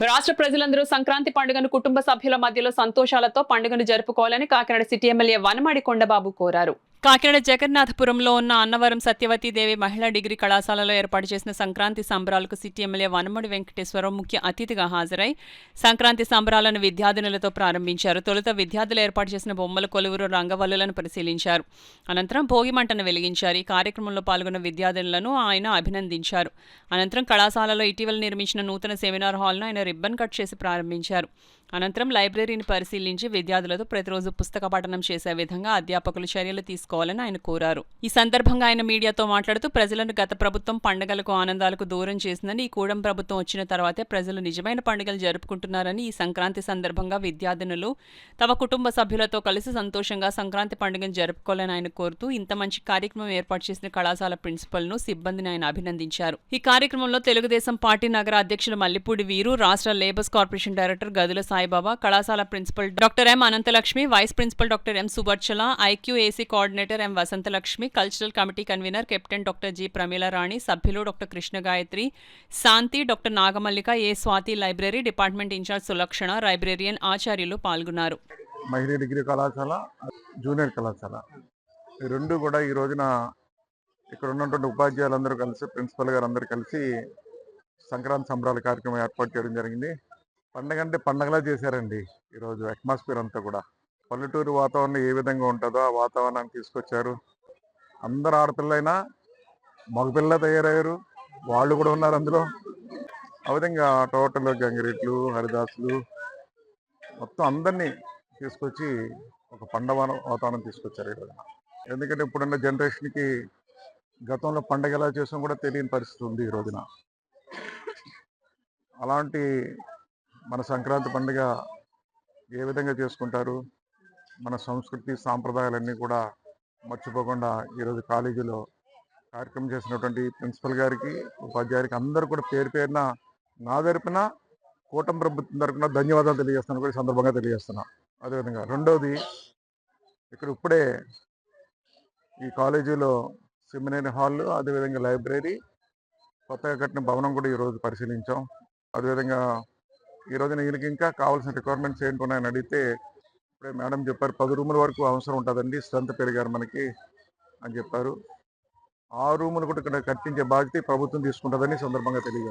రాష్ట్ర ప్రజలందరూ సంక్రాంతి పండుగను కుటుంబ సభ్యుల మధ్యలో సంతోషాలతో పండుగను జరుపుకోవాలని కాకినాడ సిటీ ఎమ్మెల్యే వనమాడి కొండబాబు కోరారు. కాకినాడ జగన్నాథపురంలో ఉన్న అన్నవరం సత్యవతీదేవి మహిళా డిగ్రీ కళాశాలలో ఏర్పాటు చేసిన సంక్రాంతి సంబరాలకు సిటీ ఎమ్మెల్యే వనమడి వెంకటేశ్వరరావు ముఖ్య అతిథిగా హాజరై సంక్రాంతి సంబరాలను విద్యార్థినులతో ప్రారంభించారు. తొలుత విద్యార్థులు ఏర్పాటు చేసిన బొమ్మల కొలువురు రంగవల్లులను పరిశీలించారు. అనంతరం భోగి మంటను వెలిగించారు. ఈ కార్యక్రమంలో పాల్గొన్న విద్యార్థులను ఆయన అభినందించారు. అనంతరం కళాశాలలో ఇటీవల నిర్మించిన నూతన సెమినార్ హాల్ను ఆయన రిబ్బన్ కట్ చేసి ప్రారంభించారు. అనంతరం లైబ్రరీని పరిశీలించి విద్యార్థులతో ప్రతిరోజు పుస్తక పఠనం చేసే విధంగా అధ్యాపకులు చర్యలు తీసుకోవాలని ఆయన కోరారు. ఈ సందర్భంగా ఆయన మీడియాతో మాట్లాడుతూ ప్రజలను గత ప్రభుత్వం పండుగలకు ఆనందాలకు దూరం చేసిందని, ఈ కూడం ప్రభుత్వం వచ్చిన తర్వాతే ప్రజలు నిజమైన పండుగలు జరుపుకుంటున్నారని, ఈ సంక్రాంతి సందర్భంగా విద్యార్థినులు తమ కుటుంబ సభ్యులతో కలిసి సంతోషంగా సంక్రాంతి పండుగను జరుపుకోవాలని ఆయన కోరుతూ ఇంత మంచి కార్యక్రమం ఏర్పాటు చేసిన కళాశాల ప్రిన్సిపల్ను, సిబ్బందిని ఆయన అభినందించారు. ఈ కార్యక్రమంలో తెలుగుదేశం పార్టీ నగర అధ్యక్షులు మల్లిపూడి వీరు, రాష్ట్ర labours corporation director Gadula Saibaba, కళాశాల principal doctor M Anantalakshmi, vice principal doctor M Suvarchala, IQAC coordinator M Vasanthalakshmi, cultural committee convener captain doctor G Pramilarani, సభ్యులు doctor Krishna Gayatri, Shanti, doctor Nagamallika, A Swathi, library department in charge Sulakshana, librarian ఆచార్యులు పాల్గొన్నారు. మహిళా డిగ్రీ కళాశాల, జూనియర్ కళాశాల ఈ రెండు కూడా ఈ రోజున ఇక్కడ ఉన్నటువంటి ఉపాధ్యాయులందరూ కలిసి, ప్రిన్సిపల్ గారు అందరూ కలిసి సంక్రాంతి సంబరాల కార్యక్రమం ఏర్పాటు చేయడం జరిగింది. పండగ అంటే పండగలా చేశారండి. ఈరోజు అట్మాస్ఫియర్ అంతా కూడా పల్లెటూరు వాతావరణం ఏ విధంగా ఉంటుందో ఆ వాతావరణాన్ని తీసుకొచ్చారు. అందరు ఆడపిల్లైనా మగపిల్ల తయారయ్యారు, వాళ్ళు కూడా ఉన్నారు అందులో. ఆ విధంగా టోటల్ గంగిరెట్లు, హరిదాసులు మొత్తం అందరినీ తీసుకొచ్చి ఒక పండగ వాతావరణం తీసుకొచ్చారు ఈరోజు. ఎందుకంటే ఇప్పుడున్న జనరేషన్కి గతంలో పండగ ఎలా చేసాం కూడా తెలియని పరిస్థితి ఉంది ఈ రోజున. అలాంటి మన సంక్రాంతి పండుగ ఏ విధంగా చేసుకుంటారు, మన సంస్కృతి సాంప్రదాయాలన్నీ కూడా మర్చిపోకుండా ఈరోజు కాలేజీలో కార్యక్రమం చేసినటువంటి ప్రిన్సిపల్ గారికి, ఉపాధ్యాయులకి అందరూ కూడా పేరు పేరున నా తరపున, కూటమి ప్రభుత్వం తరపున ధన్యవాదాలు తెలియజేస్తున్నాను కూడా ఈ సందర్భంగా తెలియజేస్తున్నా. అదేవిధంగా రెండవది, ఇక్కడ ఇప్పుడే ఈ కాలేజీలో సెమినార్ హాల్, అదేవిధంగా లైబ్రరీ, కొత్తగా కట్టిన భవనం కూడా ఈరోజు పరిశీలించాం. అదేవిధంగా ఈ రోజున వీళ్ళకి ఇంకా కావాల్సిన రిక్వైర్మెంట్స్ ఏంటి ఉన్నాయని అడిగితే ఇప్పుడే మేడం చెప్పారు 10 రూముల వరకు అవసరం ఉంటుందండి, స్ట్రెంత్ పెరిగారు మనకి అని చెప్పారు. ఆ రూములు కూడా ఇక్కడ కట్టించే బాధ్యత ప్రభుత్వం తీసుకుంటుందని సందర్భంగా తెలియజేస్తారు.